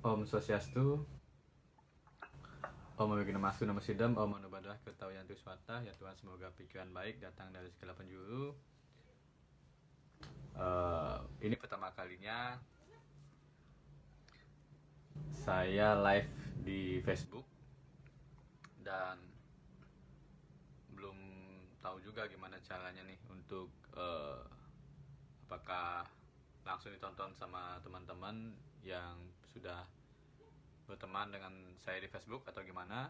Om Swastiastu, Om Wignamastu Namo Sidam, Om Manubadah Kertawiyantu Swata. Ya Tuhan, semoga pikiran baik datang dari segala penjuru. Ini pertama kalinya saya live di Facebook dan belum tahu juga gimana caranya nih untuk apakah langsung ditonton sama teman-teman yang sudah berteman dengan saya di Facebook atau gimana.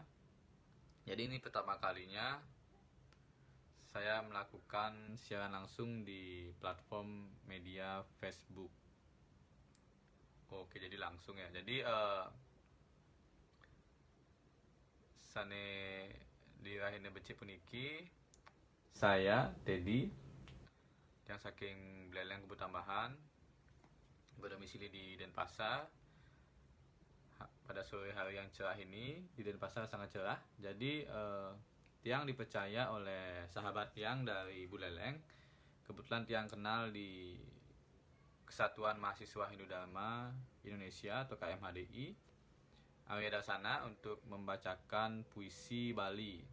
Jadi ini pertama kalinya saya melakukan siaran langsung di platform media Facebook. Oke, jadi langsung ya. Jadi sane dirahine beci puniki saya Teddy yang saking Beleleng Kebun Tambahan berdomisili di Denpasar. Pada sore hari yang cerah ini di Denpasar sangat cerah. Jadi Tiang dipercaya oleh sahabat Tiang dari Buleleng. Kebetulan Tiang kenal di Kesatuan Mahasiswa Hindu Dharma Indonesia atau KMHDI Arya Dasana untuk membacakan puisi Bali.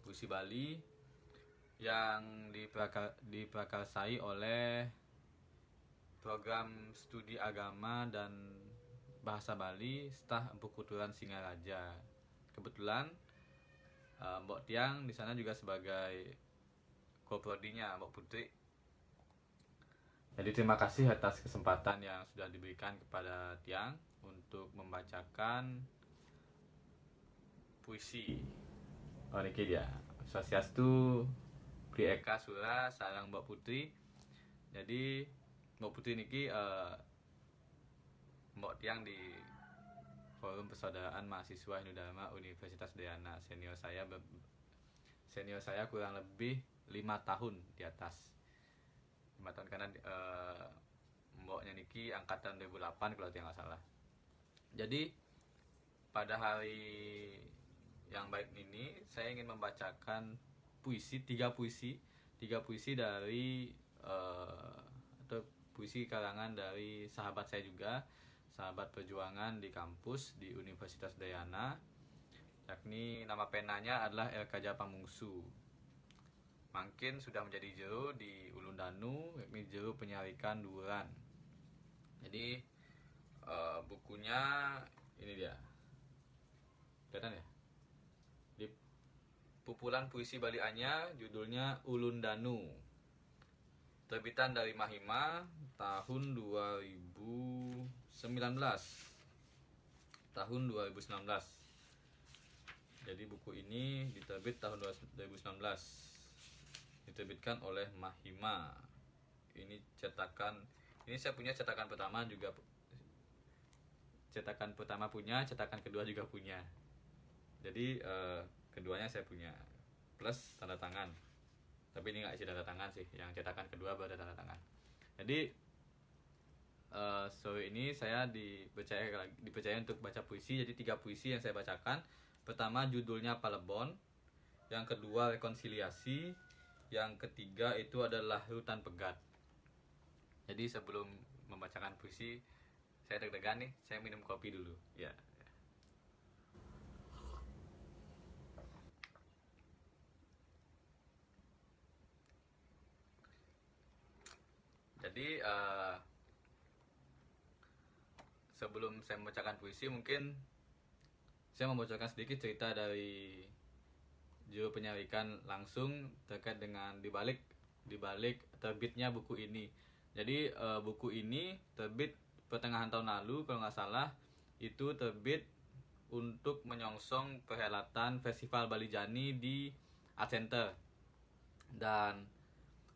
Puisi Bali yang diprakarsai oleh program studi agama dan bahasa Bali Staf Empu Kuturan Singaraja. Kebetulan Mbok Tiang di sana juga sebagai koprodinya Mbok Putri. Jadi terima kasih atas kesempatan yang sudah diberikan kepada Tiang untuk membacakan puisi. Oh, ini dia. Swastiastu, Pri Eka Sura, sarang Mbok Putri. Jadi Mbok Putri niki Mbok Tiang di Forum Persaudaraan Mahasiswa Hindu Dharma Universitas Udayana. Senior saya kurang lebih 5 tahun di atas. 5 tahun karena Mboknya niki angkatan 2008 kalau tidak salah. Jadi pada hari yang baik ini saya ingin membacakan tiga puisi dari atau puisi karangan dari sahabat saya juga, sahabat perjuangan di kampus di Universitas Udayana, yakni nama penanya adalah Elkaja Pamungsu. Mungkin sudah menjadi jero di Ulun Danu, yakni jero penyarikan Duran. Jadi bukunya ini dia, kelihatan ya? Di Pupulan Puisi Bali Anyar, judulnya Ulun Danu. Terbitan dari Mahima tahun 2019. Tahun 2019. Jadi buku ini diterbit tahun 2019. Diterbitkan oleh Mahima. Ini saya punya cetakan pertama juga. Cetakan pertama punya, cetakan kedua juga punya. Jadi keduanya saya punya. Plus tanda tangan. Tapi ini nggak isi tanda tangan sih, yang cetakan kedua baru ada tanda tangan. Jadi sore ini saya dipercaya untuk baca puisi. Jadi 3 puisi yang saya bacakan. Pertama judulnya Palebon, yang kedua Rekonsiliasi, yang ketiga itu adalah Hutan Pegat. Jadi sebelum membacakan puisi, saya deg-degan nih, saya minum kopi dulu. Ya. Jadi sebelum saya membacakan puisi, mungkin saya membocorkan sedikit cerita dari juru penyarikan langsung terkait dengan dibalik terbitnya buku ini. Jadi buku ini terbit pertengahan tahun lalu kalau nggak salah, itu terbit untuk menyongsong perhelatan Festival Bali Jani di Art Center, dan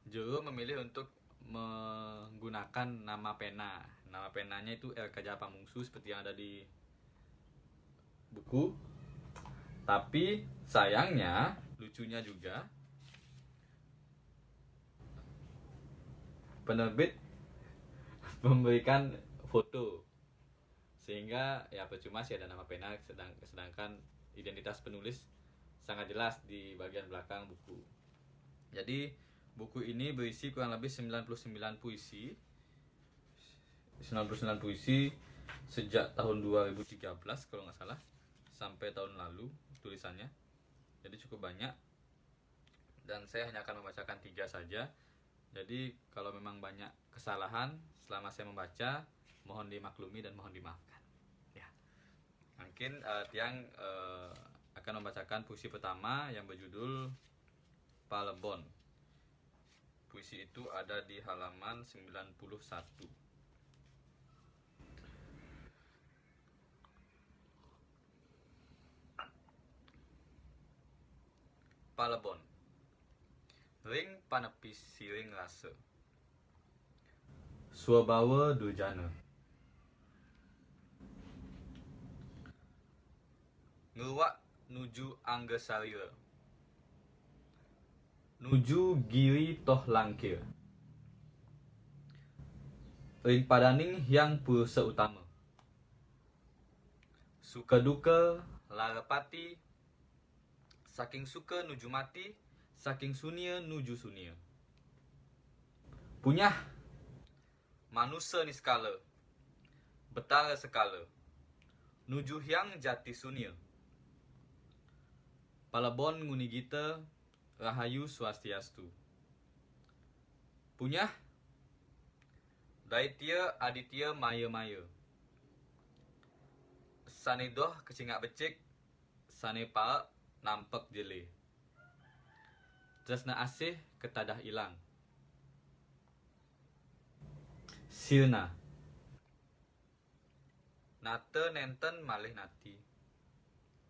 juru memilih untuk menggunakan nama pena. Nama penanya itu Elkaja Pamungsu seperti yang ada di buku. Tapi sayangnya, lucunya juga, penerbit memberikan foto, sehingga ya percuma sih ada nama pena, sedangkan identitas penulis sangat jelas di bagian belakang buku. Jadi buku ini berisi kurang lebih 99 puisi sejak tahun 2013 kalau nggak salah sampai tahun lalu tulisannya. Jadi cukup banyak. Dan saya hanya akan membacakan 3 saja. Jadi kalau memang banyak kesalahan selama saya membaca, mohon dimaklumi dan mohon dimaafkan. Ya. Mungkin Tiang akan membacakan puisi pertama yang berjudul Palebon. Puisi itu ada di halaman 91. Palebon. Ring panepis siring rasa. Swabawa dujana. Ngeluak nuju Anggesarira. Nuju giri toh langkir. Ring padaning yang pulsa utama. Suka duka larapati. Saking suka nuju mati, saking sunia nuju sunia. Punyah manusia niskala, betara sekala, nuju hyang jati sunia. Palebon nguni gita, rahayu swastiastu. Punyah Daitya aditya maya maya. Sanedoh kecingak becik, sane paak nampak jele. Tresna asih ketadah ilang. Sirna. Nata nenten malih nati.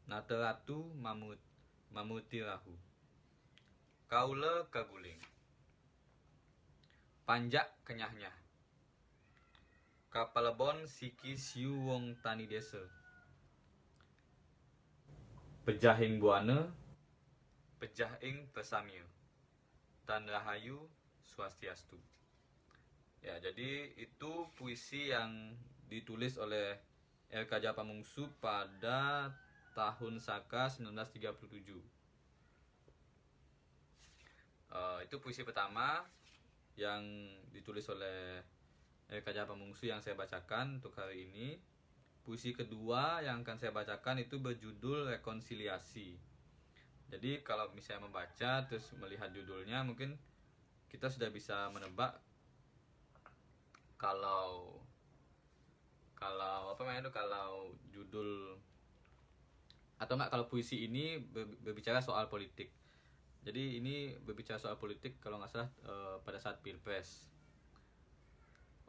Nata ratu mamuti rahu. Kaula kaguling. Panjak kenyahnya. Kapalebon siki siu wong tani desa. Pejahing buana, pejahing pesamia. Tan rahayu swastiastu. Ya, jadi itu puisi yang ditulis oleh R. Kajapamungsu pada tahun Saka 1937. Itu puisi pertama yang ditulis oleh R. Kajapamungsu yang saya bacakan untuk hari ini. Puisi kedua yang akan saya bacakan itu berjudul Rekonsiliasi. Jadi kalau misalnya membaca terus melihat judulnya, mungkin kita sudah bisa menebak kalau judul atau enggak kalau puisi ini berbicara soal politik. Jadi ini berbicara soal politik kalau nggak salah pada saat Pilpres.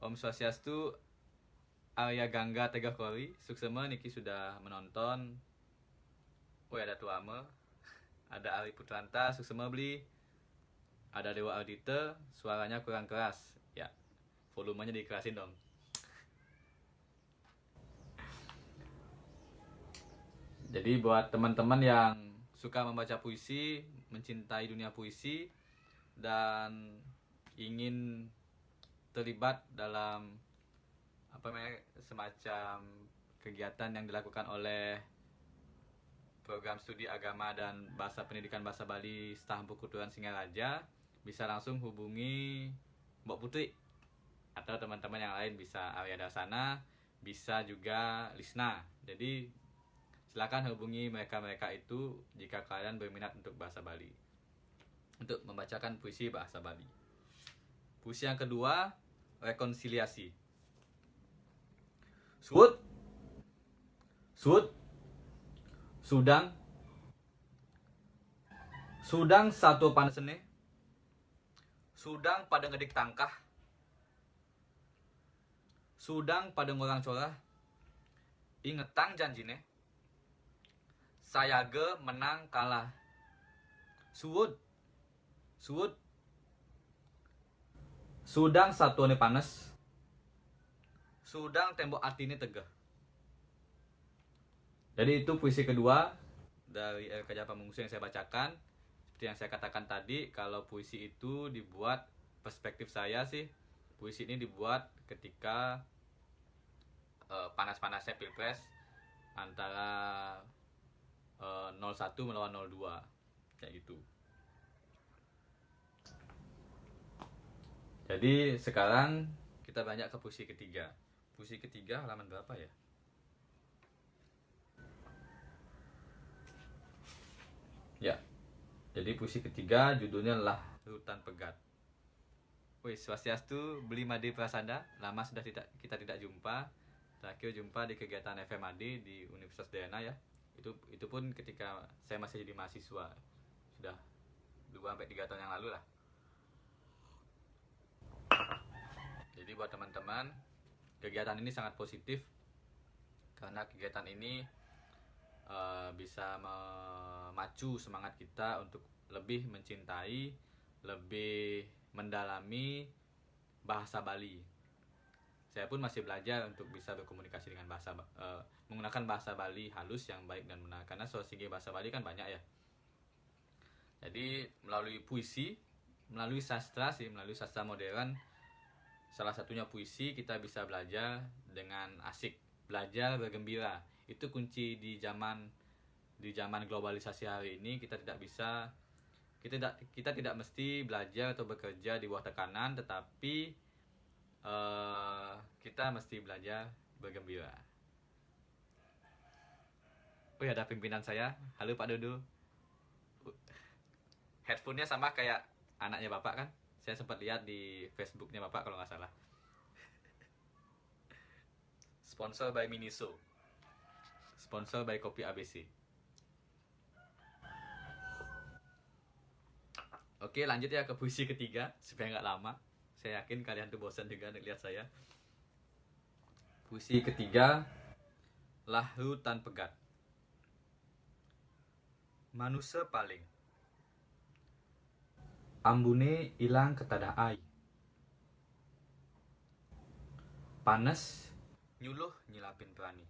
Om Swastiastu, Arya Gangga Tegah Kori, suksema niki sudah menonton. Oh, ada Tuama, ada Ari Putranta, suksema beli. Ada Dewa Ardita, suaranya kurang keras. Ya, volumenya dikerasin dong. Jadi buat teman-teman yang suka membaca puisi, mencintai dunia puisi, dan ingin terlibat dalam semacam kegiatan yang dilakukan oleh program studi agama dan bahasa pendidikan bahasa Bali Staf Perkuturan Singaraja, bisa langsung hubungi Mbak Putri atau teman-teman yang lain, bisa Arya Dasana, bisa juga Lisna. Jadi silakan hubungi mereka itu jika kalian berminat untuk bahasa Bali, untuk membacakan puisi bahasa Bali. Puisi yang kedua, Rekonsiliasi. Sudang satu panesene, sudang pada ngedik tangkah, sudang pada ngurang corah, ingetang janjine, sayaga menang kalah, suwud, sudang satuane panes, sudang tembok atine tegah. Jadi itu puisi kedua dari R. Kajapamungsu yang saya bacakan. Seperti yang saya katakan tadi, kalau puisi itu dibuat, perspektif saya sih, puisi ini dibuat ketika panas-panasnya Pilpres antara 01 melawan 02 kayak gitu. Jadi sekarang kita banyak ke puisi ketiga. puisi ketiga halaman berapa ya? Ya, jadi puisi ketiga judulnya Lahutan Pegat. Wih, Swastiastu, Beli Made Prasada. Lama sudah kita tidak jumpa. Terakhir jumpa di kegiatan FMAD di Universitas Dayana ya. Itu pun ketika saya masih jadi mahasiswa. Sudah 2-3 tahun yang lalu lah. Jadi buat teman-teman, kegiatan ini sangat positif karena kegiatan ini bisa memacu semangat kita untuk lebih mencintai, lebih mendalami bahasa Bali. Saya pun masih belajar untuk bisa berkomunikasi dengan menggunakan bahasa Bali halus yang baik dan benar, karena sosiologi bahasa Bali kan banyak ya. Jadi melalui puisi, melalui sastra modern, salah satunya puisi, kita bisa belajar dengan asik, belajar bergembira. Itu kunci di zaman globalisasi hari ini. Kita tidak mesti belajar atau bekerja di bawah tekanan, tetapi kita mesti belajar bergembira. Oh ya, ada pimpinan saya. Halo Pak Dodo. Headphone-nya sama kayak anaknya Bapak kan? Saya sempat lihat di Facebook-nya Bapak kalau nggak salah. Sponsor by Miniso. Sponsor by Kopi ABC. Oke, lanjut ya ke puisi ketiga supaya nggak lama. Saya yakin kalian tuh bosan juga lihat saya. Puisi ketiga, Lahutan Pegat. Manusia paling ambune ilang ketadah ai. Panas nyuluh nyilapin perani.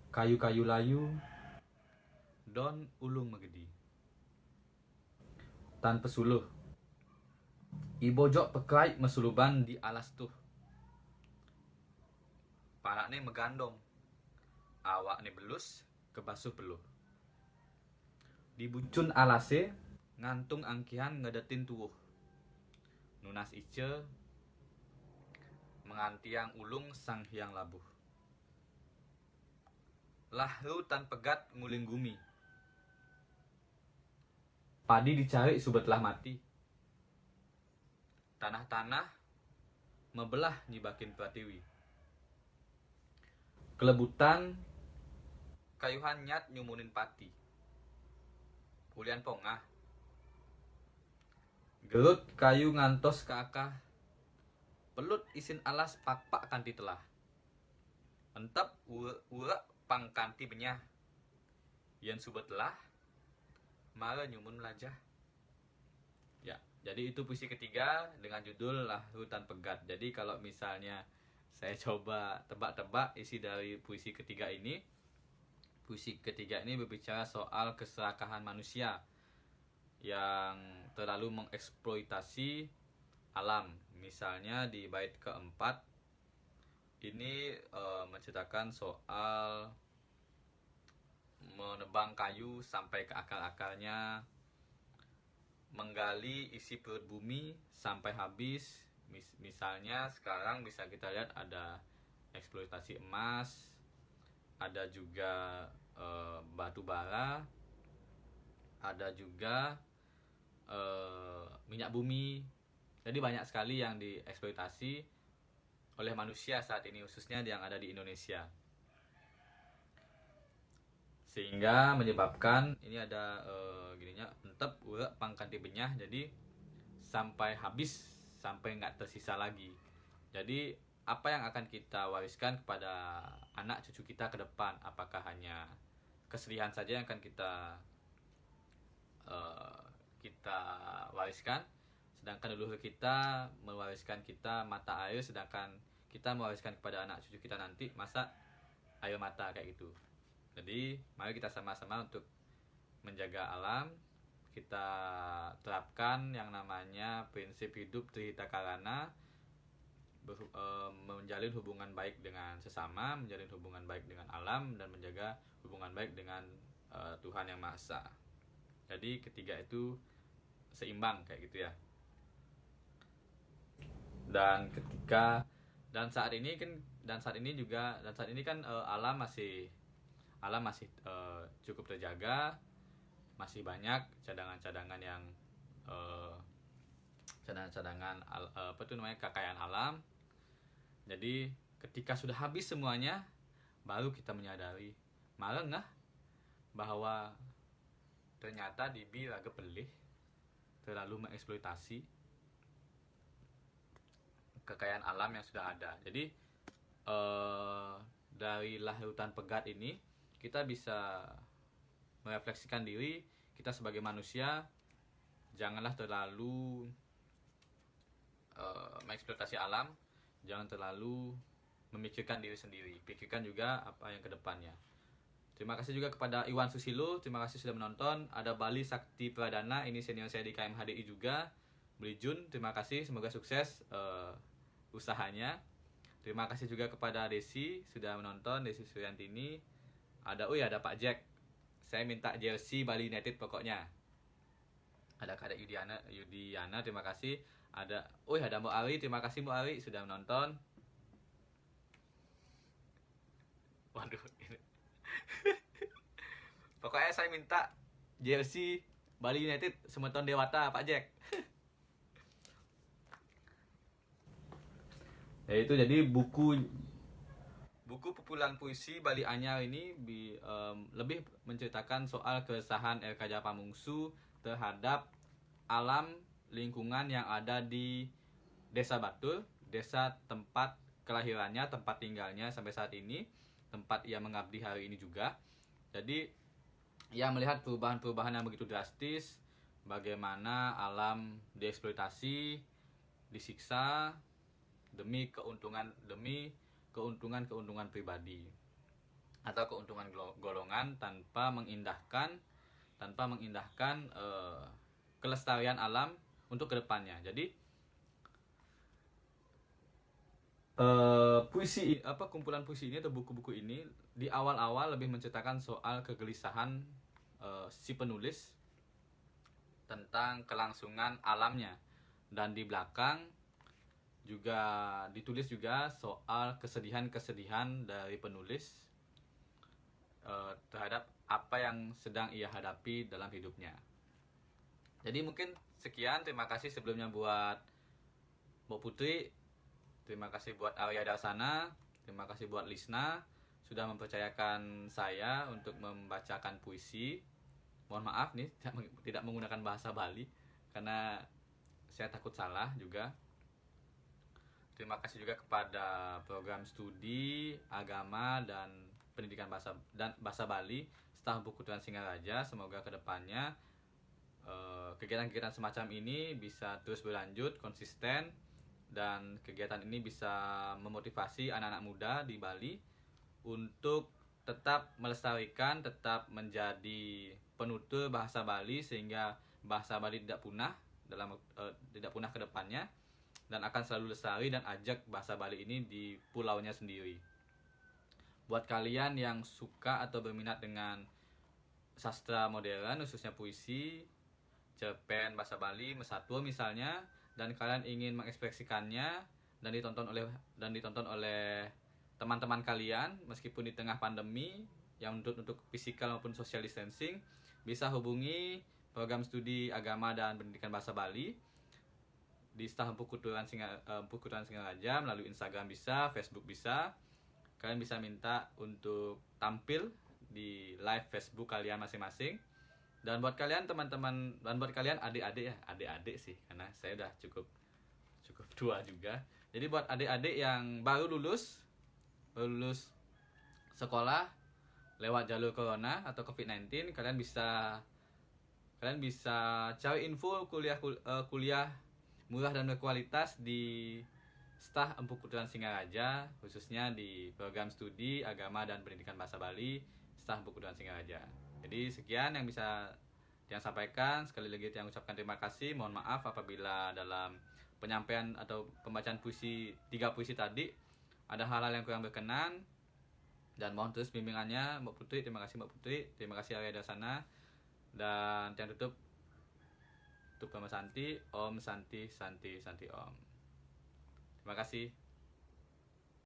Kayu-kayu layu don ulung megedi. Tan pesuluh ibojok pekai mesuluban di alas tuh. Parakne megandong, awakne belus kebasuh peluh. Di bucun alase ngantung angkihan ngedetin tuwuh. Nunas ice mengantiang ulung sang hyang labuh. Lahutan pegat nguling gumi. Padi dicari subetlah mati. Tanah-tanah mebelah nyibakin pratiwi. Kelebutan kayuhan nyat nyumunin pati. Ulian pongah. Gelut kayu ngantos ke akah. Pelut isin alas pak-pak kanti telah. Entep ura pang kanti benyah. Yen subet lah mara nyumun melajah. Ya, jadi itu puisi ketiga dengan judul Lahutan Pegat. Jadi kalau misalnya saya coba tebak-tebak isi dari puisi ketiga ini, puisi ketiga ini berbicara soal keserakahan manusia yang terlalu mengeksploitasi alam. Misalnya di bait keempat ini menceritakan soal menebang kayu sampai ke akar-akarnya, menggali isi perut bumi sampai habis. Misalnya sekarang bisa kita lihat ada eksploitasi emas, ada juga batu bara, ada juga minyak bumi. Jadi banyak sekali yang dieksploitasi oleh manusia saat ini, khususnya yang ada di Indonesia, sehingga menyebabkan ini ada gininya entep urak pangkanti benyah. Jadi sampai habis, sampai nggak tersisa lagi. Jadi apa yang akan kita wariskan kepada anak cucu kita ke depan? Apakah hanya kesedihan saja yang akan kita wariskan, sedangkan leluhur kita mewariskan kita mata air, sedangkan kita mewariskan kepada anak cucu kita nanti masa air mata kayak gitu. Jadi mari kita sama-sama untuk menjaga alam. Kita terapkan yang namanya prinsip hidup Trihita Karana, menjalin hubungan baik dengan sesama, menjalin hubungan baik dengan alam, dan menjaga hubungan baik dengan Tuhan Yang Maha Esa. Jadi ketiga itu seimbang kayak gitu ya. Dan ketika Dan saat ini kan alam masih cukup terjaga, masih banyak cadangan-cadangan yang eh, kekayaan alam. Jadi ketika sudah habis semuanya, baru kita menyadari malengah bahwa ternyata Dibi agak pelih, terlalu mengeksploitasi kekayaan alam yang sudah ada. Jadi dari lahir hutan pegat ini kita bisa merefleksikan diri kita sebagai manusia, janganlah terlalu mengeksploitasi alam, jangan terlalu memikirkan diri sendiri, pikirkan juga apa yang kedepannya. Terima kasih juga kepada Iwan Susilo, terima kasih sudah menonton. Ada Bali Sakti Pradana, ini senior saya di KMHDI juga. Beli Jun, terima kasih, semoga sukses usahanya. Terima kasih juga kepada Desi sudah menonton, Desi Suryantini. Ada Pak Jack, saya minta jersey Bali United pokoknya. Ada Kak Yudiana, terima kasih. Ada Mbak Ari, terima kasih Mbak Ari sudah menonton. Waduh, ini. Pokoknya saya minta jersey Bali United Semeton Dewata Pak Jack. Yaitu jadi buku kumpulan puisi Bali Anyar ini lebih menceritakan soal keresahan RK Japamungsu terhadap alam lingkungan yang ada di Desa Batur, desa tempat kelahirannya, tempat tinggalnya sampai saat ini, tempat ia mengabdi hari ini juga. Jadi ia melihat perubahan-perubahan yang begitu drastis, bagaimana alam dieksploitasi, disiksa demi keuntungan pribadi atau keuntungan golongan tanpa mengindahkan kelestarian alam untuk kedepannya. Jadi kumpulan puisi ini atau buku-buku ini di awal-awal lebih menceritakan soal kegelisahan si penulis tentang kelangsungan alamnya, dan di belakang juga ditulis juga soal kesedihan dari penulis terhadap apa yang sedang ia hadapi dalam hidupnya. Jadi mungkin sekian, terima kasih sebelumnya buat Mbak Putri, terima kasih buat Arya Darsana, terima kasih buat Lisna sudah mempercayakan saya untuk membacakan puisi. Mohon maaf nih tidak menggunakan bahasa Bali karena saya takut salah juga. Terima kasih juga kepada program studi agama dan pendidikan bahasa Bali staf buku Tuan Singaraja. Semoga kedepannya kegiatan-kegiatan semacam ini bisa terus berlanjut konsisten, dan kegiatan ini bisa memotivasi anak-anak muda di Bali untuk tetap melestarikan, tetap menjadi penutur bahasa Bali sehingga bahasa Bali tidak punah ke depannya, dan akan selalu lestari dan ajak bahasa Bali ini di pulaunya sendiri. Buat kalian yang suka atau berminat dengan sastra modern, khususnya puisi, cerpen bahasa Bali, mesatur misalnya, dan kalian ingin mengekspresikannya dan ditonton oleh teman-teman kalian meskipun di tengah pandemi yang untuk physical maupun social distancing, bisa hubungi program studi agama dan pendidikan bahasa Bali di staf Empu Tuan Singaraja melalui Instagram bisa, Facebook bisa. Kalian bisa minta untuk tampil di live Facebook kalian masing-masing. Dan buat kalian teman-teman, dan buat kalian adik-adik sih, karena saya udah cukup tua juga. Jadi buat adik-adik yang baru lulus sekolah lewat jalur corona atau COVID-19, kalian bisa cari info kuliah murah dan berkualitas di staf Empu Tuan Singaraja, khususnya di program studi agama dan pendidikan bahasa Bali staf Empu Tuan Singaraja. Jadi sekian yang bisa yang sampaikan. Sekali lagi yang ucapkan terima kasih. Mohon maaf apabila dalam penyampaian atau pembacaan tiga puisi tadi ada hal-hal yang kurang berkenan, dan mohon terus bimbingannya Mbak Putri. Terima kasih Mbak Putri, terima kasih Arya Darsana, dan yang tutup Nama Santi, Om Santi Santi Santi Om. Terima kasih.